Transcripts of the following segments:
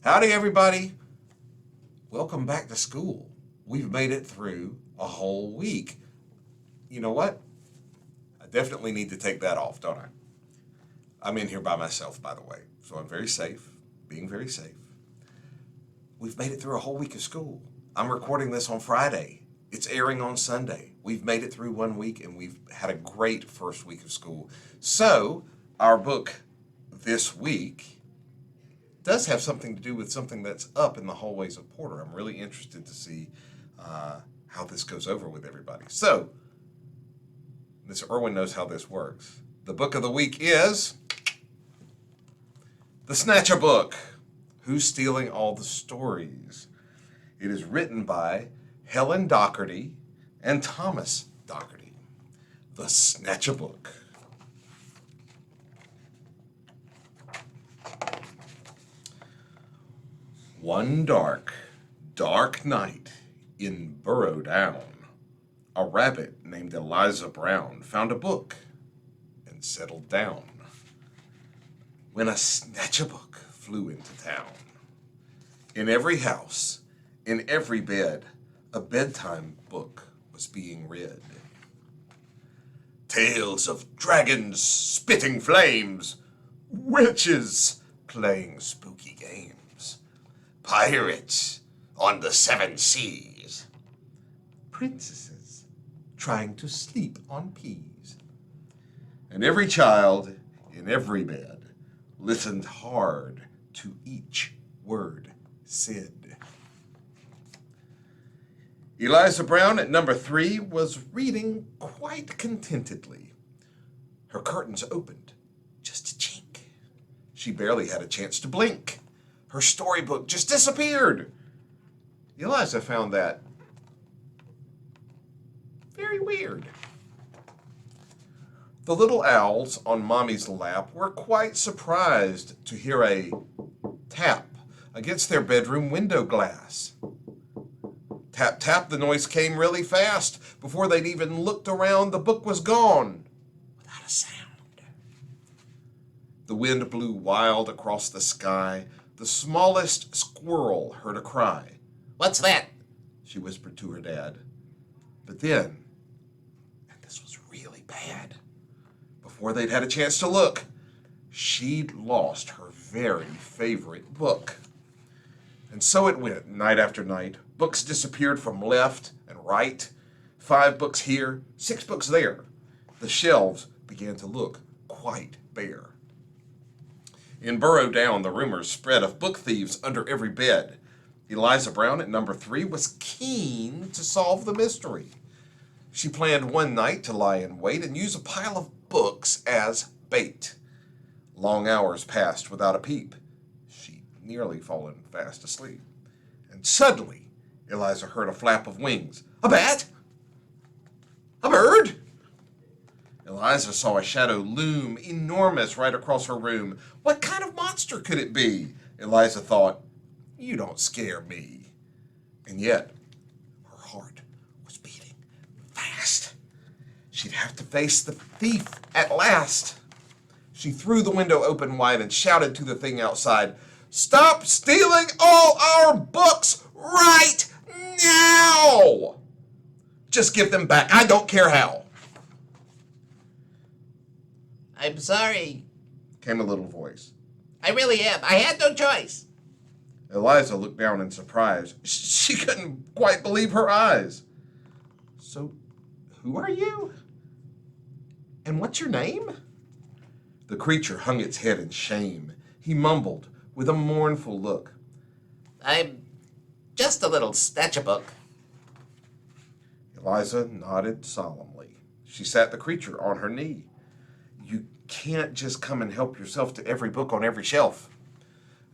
Howdy, everybody. Welcome back to school. We've made it through a whole week. You know what? I definitely need to take that off, don't I? I'm in here by myself, by the way, so I'm very safe, being very safe. We've made it through a whole week of school. I'm recording this on Friday. It's airing on Sunday. We've made it through 1 week, and we've had a great first week of school. So, our book this week does have something to do with something that's up in the hallways of Porter. I'm really interested to see how this goes over with everybody. So, Miss Irwin knows how this works. The book of the week is The Snatchabook. Who's Stealing All the Stories? It is written by Helen Doherty and Thomas Doherty. The Snatchabook. One dark, dark night in Burrow Down, a rabbit named Eliza Brown found a book and settled down. When a Snatchabook flew into town, in every house, in every bed, a bedtime book was being read. Tales of dragons spitting flames, witches playing spooky games, pirates on the 7 seas, princesses trying to sleep on peas. And every child in every bed listened hard to each word said. Eliza Brown at number 3 was reading quite contentedly. Her curtains opened just a chink. She barely had a chance to blink. Her storybook just disappeared. Eliza found that very weird. The little owls on Mommy's lap were quite surprised to hear a tap against their bedroom window glass. Tap, tap, the noise came really fast. Before they'd even looked around, the book was gone without a sound. The wind blew wild across the sky. The smallest squirrel heard a cry. "What's that?" she whispered to her dad. But then, and this was really bad, before they'd had a chance to look, she'd lost her very favorite book. And so it went, night after night. Books disappeared from left and right. 5 books here, 6 books there. The shelves began to look quite bare. In Burrow Down, the rumors spread of book thieves under every bed. Eliza Brown at number 3 was keen to solve the mystery. She planned one night to lie in wait and use a pile of books as bait. Long hours passed without a peep. She'd nearly fallen fast asleep. And suddenly, Eliza heard a flap of wings. A bat? A bird? Eliza saw a shadow loom enormous right across her room. What kind of monster could it be? Eliza thought. You don't scare me. And yet, her heart was beating fast. She'd have to face the thief at last. She threw the window open wide and shouted to the thing outside, "Stop stealing all our books right now! Just give them back. I don't care how." "I'm sorry," came a little voice. "I really am. I had no choice." Eliza looked down in surprise. She couldn't quite believe her eyes. "So, who are you? And what's your name?" The creature hung its head in shame. He mumbled with a mournful look, "I'm just a little Snatchabook." Eliza nodded solemnly. She sat the creature on her knee. "You can't just come and help yourself to every book on every shelf."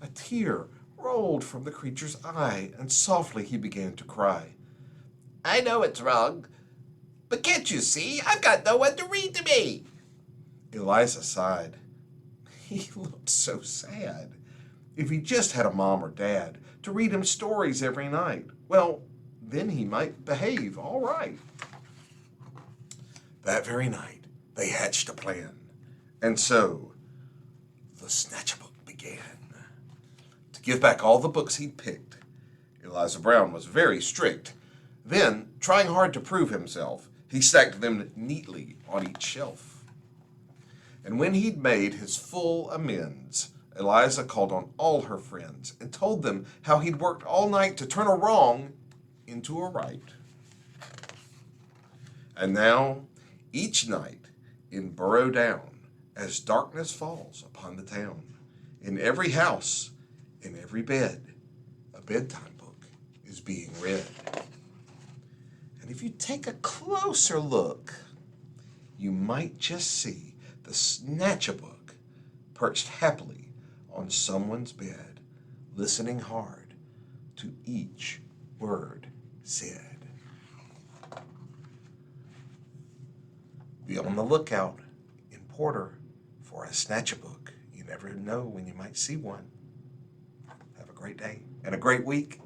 A tear rolled from the creature's eye, and softly he began to cry. "I know it's wrong, but can't you see? I've got no one to read to me." Eliza sighed. He looked so sad. If he just had a mom or dad to read him stories every night, well, then he might behave all right. That very night, they hatched a plan. And so, the Snatchabook began. to give back all the books he'd picked. Eliza Brown was very strict. Then, trying hard to prove himself, he stacked them neatly on each shelf. And when he'd made his full amends, Eliza called on all her friends and told them how he'd worked all night to turn a wrong into a right. And now, each night in Burrow Down, as darkness falls upon the town, in every house, in every bed, a bedtime book is being read. And if you take a closer look, you might just see the Snatchabook perched happily on someone's bed, listening hard to each word said. Be on the lookout in Porter for a Snatchabook. You never know when you might see one. Have a great day and a great week.